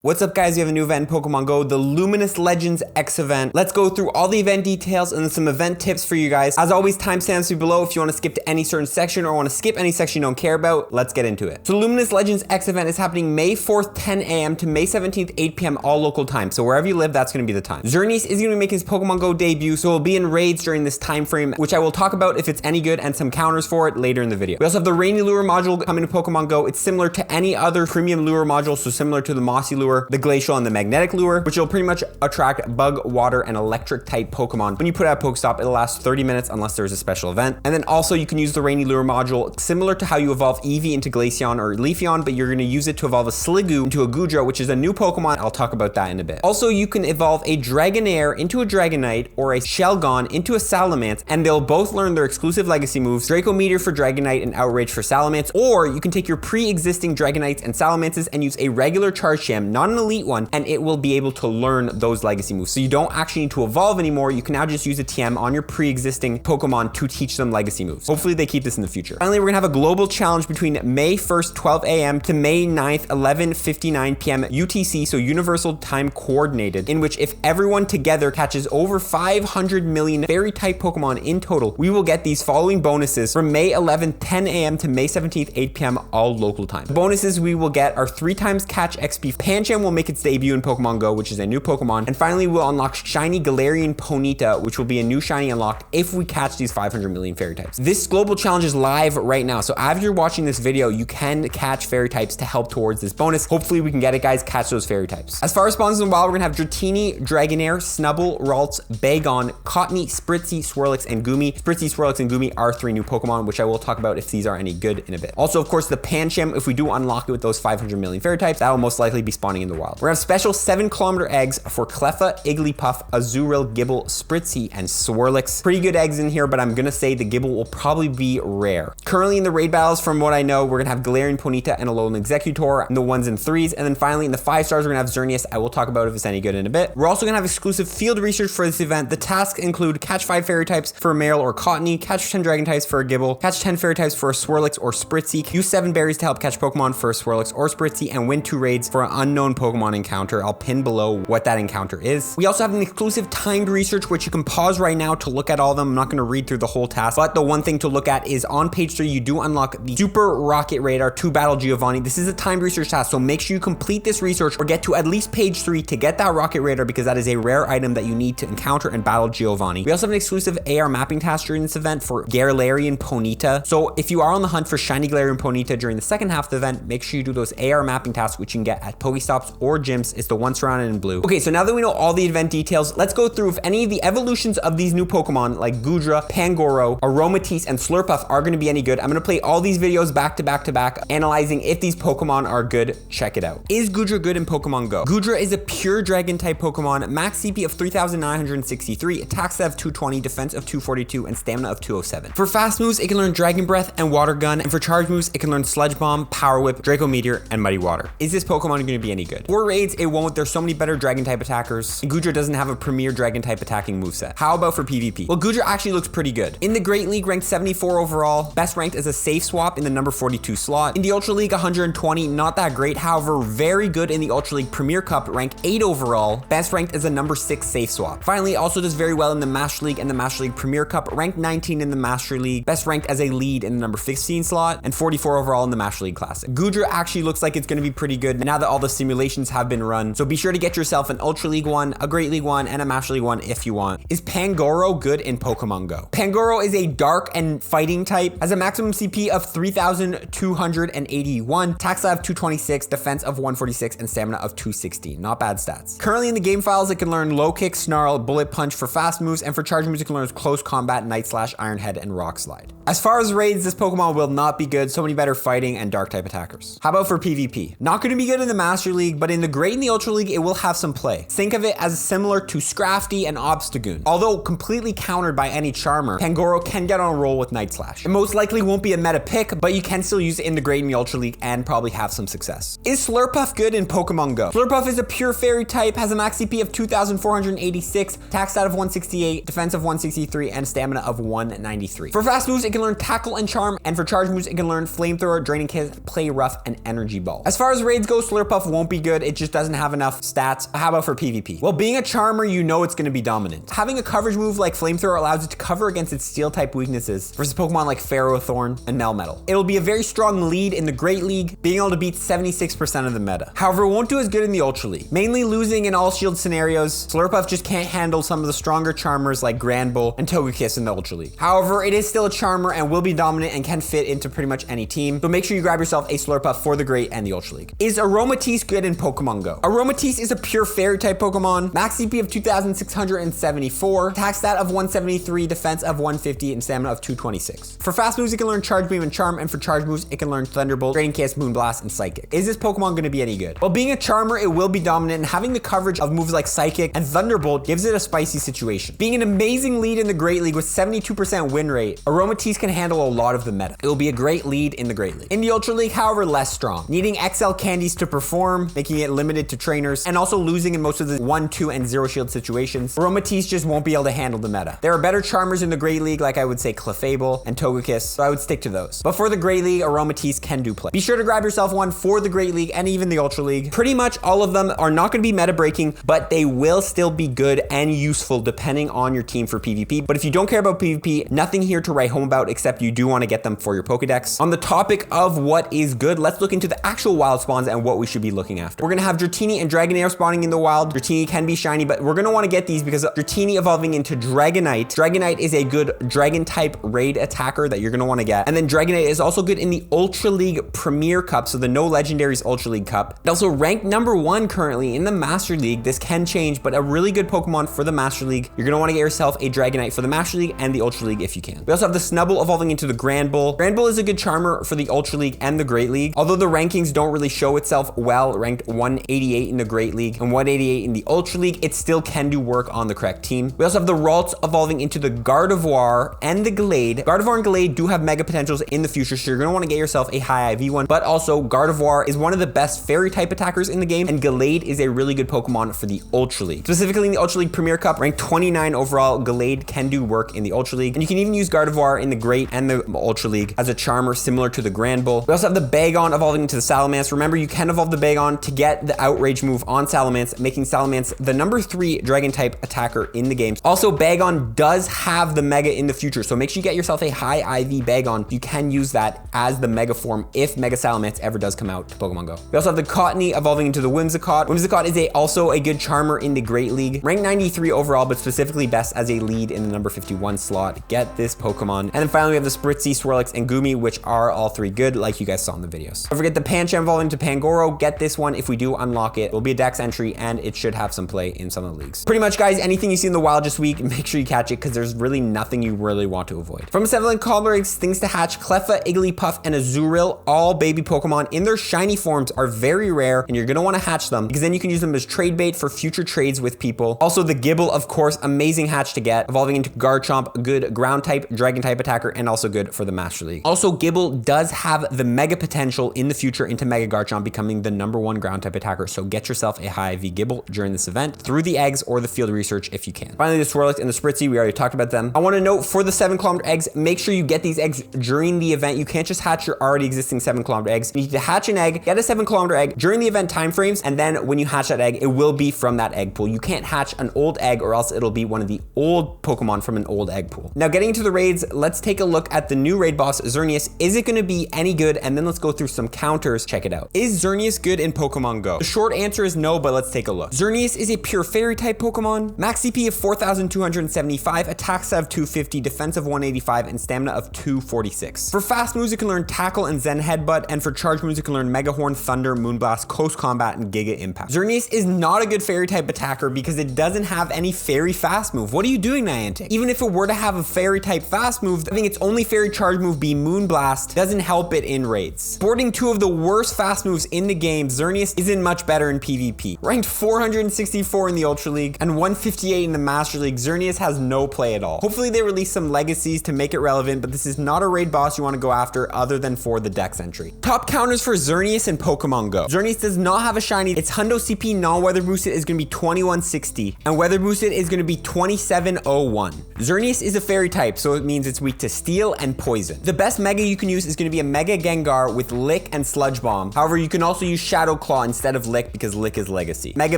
What's up guys, we have a new event in Pokemon Go, the Luminous Legends X event. Let's go through all the event details and then some event tips for you guys. As always, timestamps below if you want to skip to any certain section or want to skip any section you don't care about. Let's get into it. So the Luminous Legends X event is happening May 4th, 10 a.m. to May 17th, 8 p.m. all local time. So wherever you live, that's going to be the time. Xerneas is going to be making his Pokemon Go debut, so he'll be in raids during this time frame, which I will talk about if it's any good and some counters for it later in the video. We also have the Rainy Lure module coming to Pokemon Go. It's similar to any other premium lure module, so similar to the Mossy Lure, the Glacial, and the Magnetic Lure, which will pretty much attract bug, water, and electric type Pokemon. When you put out a Pokestop, it'll last 30 minutes unless there's a special event. And then also you can use the Rainy Lure module similar to how you evolve Eevee into Glaceon or Leafeon, but you're going to use it to evolve a Sliggoo into a Goodra, which is a new Pokemon. I'll talk about that in a bit. Also, you can evolve a Dragonair into a Dragonite or a Shelgon into a Salamence, and they'll both learn their exclusive legacy moves, Draco Meteor for Dragonite and Outrage for Salamence, or you can take your pre-existing Dragonites and Salamances and use a regular Charge Sham, not an elite one, and it will be able to learn those legacy moves. So you don't actually need to evolve anymore. You can now just use a TM on your pre-existing Pokemon to teach them legacy moves. Hopefully they keep this in the future. Finally, we're gonna have a global challenge between May 1st, 12 a.m. to May 9th, 11:59 p.m. UTC, so Universal Time Coordinated, in which if everyone together catches over 500 million fairy type Pokemon in total, we will get these following bonuses from May 11th, 10 a.m. to May 17th, 8 p.m. all local time. The bonuses we will get are 3x catch XP. Pancham will make its debut in Pokemon Go, which is a new Pokemon. And finally, we'll unlock Shiny Galarian Ponyta, which will be a new shiny unlocked if we catch these 500 million fairy types. This global challenge is live right now. So as you're watching this video, you can catch fairy types to help towards this bonus. Hopefully we can get it, guys. Catch those fairy types. As far as spawns in the wild, we're gonna have Dratini, Dragonair, Snubbull, Ralts, Bagon, Cottonee, Spritzee, Swirlix, and Goomy. Spritzee, Swirlix, and Goomy are 3 new Pokemon, which I will talk about if these are any good in a bit. Also, of course, the Pancham, if we do unlock it with those 500 million fairy types, that will most likely be spawning in the wild. We're gonna have special 7-kilometer eggs for Cleffa, Igglypuff, Azurill, Gible, Spritzee, and Swirlix. Pretty good eggs in here, but I'm gonna say the Gible will probably be rare. Currently in the raid battles, from what I know, we're gonna have Galarian Ponyta and Alolan Executor in the 1s and 3s, and then finally in the 5 stars, we're gonna have Xerneas. I will talk about if it's any good in a bit. We're also gonna have exclusive field research for this event. The tasks include catch 5 fairy types for a male or Cottonee, catch 10 dragon types for a Gible, catch 10 fairy types for a Swirlix or Spritzee, use 7 berries to help catch Pokemon for a Swirlix or Spritzee, and win 2 raids for an unknown Pokemon encounter. I'll pin below what that encounter is. We also have an exclusive timed research, which you can pause right now to look at all of them. I'm not going to read through the whole task, but the one thing to look at is on page 3, you do unlock the Super Rocket Radar to battle Giovanni. This is a timed research task, so make sure you complete this research or get to at least page 3 to get that Rocket Radar, because that is a rare item that you need to encounter and battle Giovanni. We also have an exclusive AR mapping task during this event for Galarian Ponyta. So if you are on the hunt for Shiny Galarian Ponyta during the second half of the event, make sure you do those AR mapping tasks, which you can get at Pokestops or gyms. It's the one surrounded in blue. Okay, so now that we know all the event details, let's go through if any of the evolutions of these new Pokemon like Goodra, Pangoro, Aromatisse, and Slurpuff are going to be any good. I'm going to play all these videos back to back to back, analyzing if these Pokemon are good. Check it out. Is Goodra good in Pokemon Go? Goodra is a pure dragon type Pokemon, max CP of 3,963, attack stat of 220, defense of 242, and stamina of 207. For fast moves, it can learn Dragon Breath and Water Gun, and for charge moves, it can learn Sludge Bomb, Power Whip, Draco Meteor, and Muddy Water. Is this Pokemon going to be any good? For raids, it won't. There's so many better dragon type attackers, and Goodra doesn't have a premier dragon type attacking moveset. How about for PvP? Well, Goodra actually looks pretty good. In the Great League, ranked 74 overall, best ranked as a safe swap in the number 42 slot. In the Ultra League, 120, not that great. However, very good in the Ultra League Premier Cup, ranked 8 overall, best ranked as a number 6 safe swap. Finally, also does very well in the Master League and the Master League Premier Cup, ranked 19 in the Master League, best ranked as a lead in the number 15 slot, and 44 overall in the Master League Classic. Goodra actually looks like it's going to be pretty good now that all the simulations have been run, so be sure to get yourself an Ultra League 1, a Great League 1, and a Master League 1 if you want. Is Pangoro good in Pokemon Go? Pangoro is a dark and fighting type, has a maximum CP of 3,281, attack stat of 226, defense of 146, and stamina of 216. Not bad stats. Currently in the game files, it can learn Low Kick, Snarl, Bullet Punch for fast moves, and for charge moves, it can learn Close Combat, Night Slash, Iron Head, and Rock Slide. As far as raids, this Pokemon will not be good. So many better fighting and dark type attackers. How about for PvP? Not going to be good in the Master League, but in the Great and the Ultra League, it will have some play. Think of it as similar to Scrafty and Obstagoon. Although completely countered by any Charmer, Pangoro can get on a roll with Night Slash. It most likely won't be a meta pick, but you can still use it in the Great and the Ultra League and probably have some success. Is Slurpuff good in Pokemon Go? Slurpuff is a pure fairy type, has a max CP of 2,486, attack stat of 168, defense of 163, and stamina of 193. For fast moves, it can learn Tackle and Charm, and for charge moves, it can learn Flamethrower, Draining Kick, Play Rough, and Energy Ball. As far as raids go, Slurpuff won't won't be good. It just doesn't have enough stats. How about for PvP? Well, being a charmer, you know it's gonna be dominant. Having a coverage move like Flamethrower allows it to cover against its steel type weaknesses versus Pokemon like Ferrothorn and Melmetal. It'll be a very strong lead in the Great League, being able to beat 76% of the meta. However, it won't do as good in the Ultra League. Mainly losing in all shield scenarios, Slurpuff just can't handle some of the stronger charmers like Granbull and Togekiss in the Ultra League. However, it is still a charmer and will be dominant and can fit into pretty much any team. So make sure you grab yourself a Slurpuff for the Great and the Ultra League. Is Aromatisse good in Pokemon Go? Aromatisse is a pure fairy type Pokemon. Max CP of 2,674, attack stat of 173, defense of 150, and stamina of 226. For fast moves, it can learn Charge Beam and Charm, and for charge moves, it can learn Thunderbolt, Dragon Kiss, Moonblast, and Psychic. Is this Pokemon going to be any good? Well, being a charmer, it will be dominant, and having the coverage of moves like Psychic and Thunderbolt gives it a spicy situation. Being an amazing lead in the Great League with 72% win rate, Aromatisse can handle a lot of the meta. It will be a great lead in the Great League. In the Ultra League, however, less strong. Needing XL candies to perform, making it limited to trainers, and also losing in most of the 1, 2, and 0 shield situations, Aromatisse just won't be able to handle the meta. There are better charmers in the Great League, like I would say Clefable and Togekiss, so I would stick to those. But for the Great League, Aromatisse can do play. Be sure to grab yourself one for the Great League and even the Ultra League. Pretty much all of them are not going to be meta breaking, but they will still be good and useful depending on your team for PvP. But if you don't care about PvP, nothing here to write home about, except you do want to get them for your Pokedex. On the topic of what is good, let's look into the actual wild spawns and what we should be looking after. We're going to have Dratini and Dragonair spawning in the wild. Dratini can be shiny, but we're going to want to get these because Dratini evolving into Dragonite. Dragonite is a good dragon type raid attacker that you're going to want to get. And then Dragonite is also good in the Ultra League Premier Cup, so the No Legendaries Ultra League Cup. It also ranked #1 currently in the Master League. This can change, but a really good Pokemon for the Master League. You're going to want to get yourself a Dragonite for the Master League and the Ultra League if you can. We also have the Snubbull evolving into the Granbull. Granbull is a good charmer for the Ultra League and the Great League, although the rankings don't really show itself well. Ranked 188 in the Great League and 188 in the Ultra League, it still can do work on the correct team. We also have the Ralts evolving into the Gardevoir and the Gallade. Gardevoir and Gallade do have mega potentials in the future, so you're going to want to get yourself a high IV one, but also Gardevoir is one of the best fairy type attackers in the game, and Gallade is a really good Pokemon for the Ultra League. Specifically in the Ultra League Premier Cup, ranked 29 overall, Gallade can do work in the Ultra League, and you can even use Gardevoir in the Great and the Ultra League as a charmer similar to the Granbull. We also have the Bagon evolving into the Salamence. Remember, you can evolve the Bagon to get the Outrage move on Salamence, making Salamence the #3 dragon type attacker in the game. Also, Bagon does have the Mega in the future, so make sure you get yourself a high IV Bagon. You can use that as the Mega form if Mega Salamence ever does come out to Pokemon Go. We also have the Cottony evolving into the Whimsicott. Whimsicott is also a good charmer in the Great League. Ranked 93 overall, but specifically best as a lead in the #51 slot. Get this Pokemon. And then finally, we have the Spritzee, Swirlix, and Goomy, which are all three good, like you guys saw in the videos. Don't forget the Pancham evolving into Pangoro. Get this one if we do unlock it. It will be a Dex entry, and it should have some play in some of the leagues. Pretty much, guys, anything you see in the wild this week, make sure you catch it, because there's really nothing you really want to avoid. From 7 Cobbler eggs, things to hatch, Cleffa, Igglypuff, and Azurill, all baby Pokemon in their shiny forms, are very rare, and you're going to want to hatch them, because then you can use them as trade bait for future trades with people. Also, the Gible, of course, amazing hatch to get, evolving into Garchomp, a good ground type, dragon type attacker, and also good for the Master League. Also, Gible does have the mega potential in the future into Mega Garchomp, becoming the #1 ground type attacker, so get yourself a high IV Gible during this event through the eggs or the field research if you can. Finally, the Swirlix and the Spritzee, we already talked about them. I want to note for the 7-kilometer eggs, make sure you get these eggs during the event. You can't just hatch your already existing 7-kilometer eggs. You need to hatch an egg, get a 7-kilometer egg during the event timeframes, and then when you hatch that egg, it will be from that egg pool. You can't hatch an old egg, or else it'll be one of the old Pokemon from an old egg pool. Now, getting into the raids, let's take a look at the new raid boss, Xerneas. Is it going to be any good? And then let's go through some counters. Check it out. Is Xerneas good in Pokemon Go? The short answer is no, but let's take a look. Xerneas is a pure fairy type Pokemon. Max CP of 4,275, attack stat of 250, defense of 185, and stamina of 246. For fast moves, it can learn Tackle and Zen Headbutt, and for charge moves, it can learn Mega Horn, Thunder, Moonblast, Close Combat, and Giga Impact. Xerneas is not a good fairy type attacker because it doesn't have any fairy fast move. What are you doing, Niantic? Even if it were to have a fairy type fast move, having its only fairy charge move be Moonblast doesn't help it in raids. Sporting two of the worst fast moves in the game, Xerneas isn't much better in PvP. Ranked 464 in the Ultra League and 158 in the Master League, Xerneas has no play at all. Hopefully they release some legacies to make it relevant, but this is not a raid boss you want to go after other than for the Dex entry. Top counters for Xerneas in Pokemon Go. Xerneas does not have a shiny. Its Hundo CP non-weather boosted is going to be 2160, and weather boosted is going to be 2701. Xerneas is a fairy type, so it means it's weak to steel and poison. The best Mega you can use is going to be a Mega Gengar with Lick and Sludge Bomb. However, you can also use Shadow Claw instead of Lick because Lick is legacy. Mega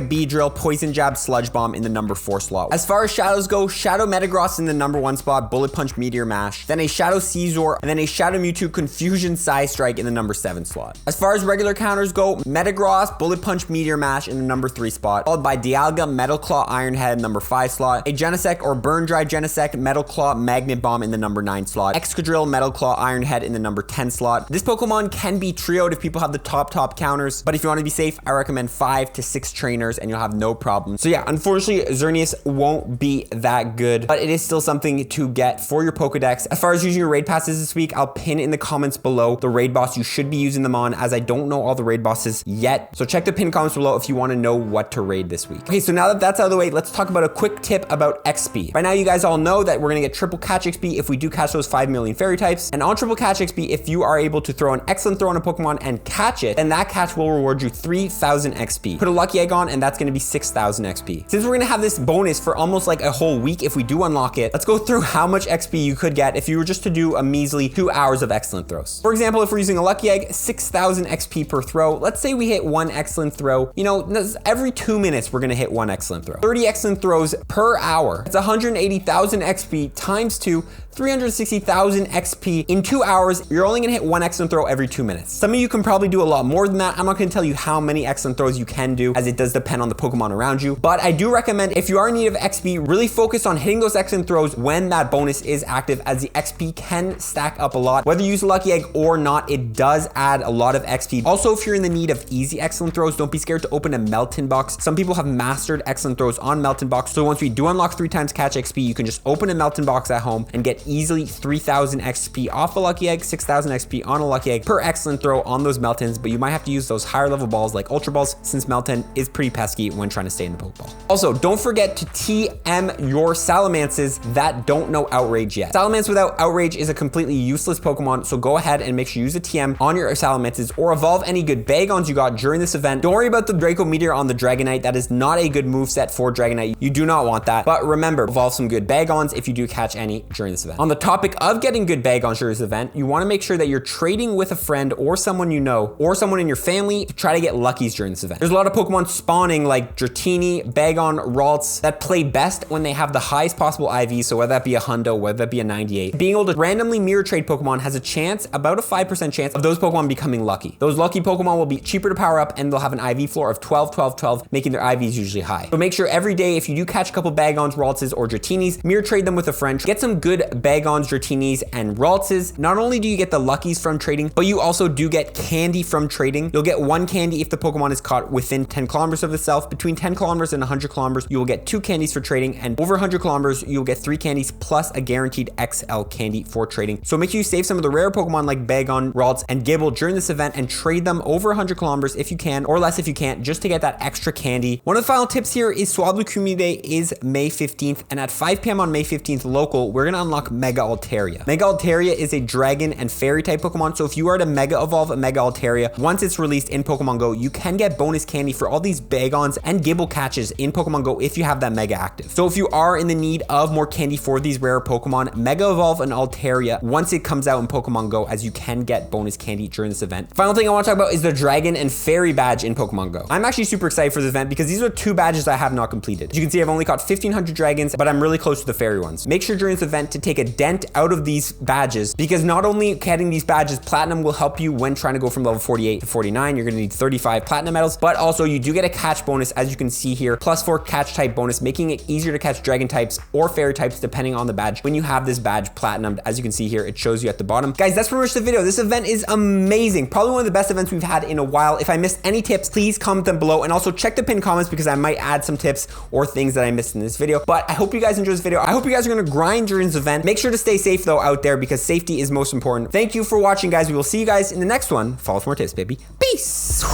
Beedrill, Poison Jab, Sludge Bomb in the number 4 slot. As far as shadows go, Shadow Metagross in the number 1 spot, Bullet Punch, Meteor Mash, then a Shadow Caesar, and then a Shadow Mewtwo, Confusion, Psystrike in the number 7 slot. As far as regular counters go, Metagross, Bullet Punch, Meteor Mash in the number 3 spot, followed by Dialga, Metal Claw, Iron Head, number 5 slot, a Genesect or Burn Dry Genesect, Metal Claw, Magnet Bomb in the number 9 slot, Excadrill, Metal Claw, Iron Head in the number 10 slot. This Pokemon can be trioed if people have the top counters, but if you want to be safe, I recommend 5 to 6 trainers and you'll have no problem. So yeah, unfortunately, Xerneas won't be that good, but it is still something to get for your Pokedex. As far as using your raid passes this week, I'll pin in the comments below the raid boss you should be using them on, as I don't know all the raid bosses yet. So check the pin comments below if you want to know what to raid this week. Okay, so now that that's out of the way, let's talk about a quick tip about XP. By now, you guys all know that we're gonna get triple catch XP if we do catch those 5 million fairy types. And on triple catch XP, if you are able to throw an excellent throw on a Pokemon and catch it, then that catch will reward you 3,000 XP. Put a lucky egg on, and that's gonna be 6,000 XP. Since we're gonna have this bonus for almost like a whole week if we do unlock it, let's go through how much XP you could get if you were just to do a measly 2 hours of excellent throws. For example, if we're using a lucky egg, 6,000 XP per throw. Let's say we hit 1 excellent throw. You know, every 2 minutes, we're gonna hit 1 excellent throw. 30 excellent throws per hour. It's 180,000 XP times 2, 360,000 XP in 2 hours. You're only gonna hit 1 excellent throw every 2 minutes. Some of you can probably do a lot more than that. I'm not gonna tell you how many excellent throws you can do, as it does depend on the Pokemon around you. But I do recommend, if you are in need of XP, really focus on hitting those excellent throws when that bonus is active, as the XP can stack up a lot. Whether you use a lucky egg or not, it does add a lot of XP. Also, if you're in the need of easy excellent throws, don't be scared to open a Melton box. Some people have mastered excellent throws on Melton box. So once we do unlock 3 times catch XP, you can just open a Melton box at home and get easily 3,000 XP off a lucky egg, 6,000 XP on a lucky egg per excellent throw on those Meltons, but you might have to use those higher level balls like Ultra Balls, since Melton is pretty pesky when trying to stay in the Pokeball. Also, don't forget to TM your Salamances that don't know Outrage yet. Salamence without Outrage is a completely useless Pokemon, so go ahead and make sure you use a TM on your Salamances or evolve any good Bagons you got during this event. Don't worry about the Draco Meteor on the Dragonite. That is not a good moveset for Dragonite. You do not want that, but remember, evolve some good Bagons if you do catch any during this event. On the topic of getting good Bagons during this event, you want to make sure that you're trading with a friend or someone you know or someone in your family to try to get luckies during this event. There's a lot of Pokemon spawning like Dratini, Bagon, Ralts that play best when they have the highest possible IV, so whether that be a Hundo, whether that be a 98. Being able to randomly mirror trade Pokemon has a chance, about a 5% chance, of those Pokemon becoming lucky. Those lucky Pokemon will be cheaper to power up and they'll have an IV floor of 12, 12, 12, making their IVs usually high. So make sure every day, if you do catch a couple Bagons, Raltses, or Dratinis, mirror trade them with a friend. Get some good Bagons, Dratinis, and Raltses. Not only do you get the luckies from trading, but you also do get candy from trading. You'll get 1 candy if the Pokemon is caught within 10 kilometers of itself. Between 10 kilometers and 100 kilometers, you will get 2 candies for trading, and over 100 kilometers, you'll get 3 candies plus a guaranteed XL candy for trading. So make sure you save some of the rare Pokemon like Bagon, Ralts, and Gible during this event and trade them over 100 kilometers if you can, or less if you can't, just to get that extra candy. One of the final tips here is Swablu Community Day is May 15th, and at 5 p.m. on May 15th local, we're gonna unlock Mega Altaria. Mega Altaria is a dragon and fairy type Pokemon, so if you are to Mega Evolve a Mega Altaria, once it's released in Pokemon Go, you can get bonus candy for all these Bagons and Gible catches in Pokemon Go if you have that Mega active. So if you are in the need of more candy for these rare Pokemon, Mega Evolve an Altaria once it comes out in Pokemon Go, as you can get bonus candy during this event. Final thing I want to talk about is the Dragon and Fairy badge in Pokemon Go. I'm actually super excited for this event because these are 2 badges I have not completed. As you can see, I've only caught 1,500 dragons, but I'm really close to the fairy ones. Make sure during this event to take a dent out of these badges, because not only getting these badges platinum will help you when trying to go from level 48 to 49, you're gonna need 35 platinum medals, but also you do get a catch bonus, as you can see here, +4 catch type bonus, making it easier to catch dragon types or fairy types depending on the badge when you have this badge platinumed. As you can see here, it shows you at the bottom. Guys, that's pretty much the video. This event is amazing. Probably one of the best events we've had in a while. If I missed any tips, please comment them below, and also check the pinned comments because I might add some tips or things that I missed in this video. But I hope you guys enjoyed this video. I hope you guys are gonna grind during this event. Make sure to stay safe though out there, because safety is most important. Thank you for watching, guys. We will see you guys in the next one. Follow for more tips, baby. Peace.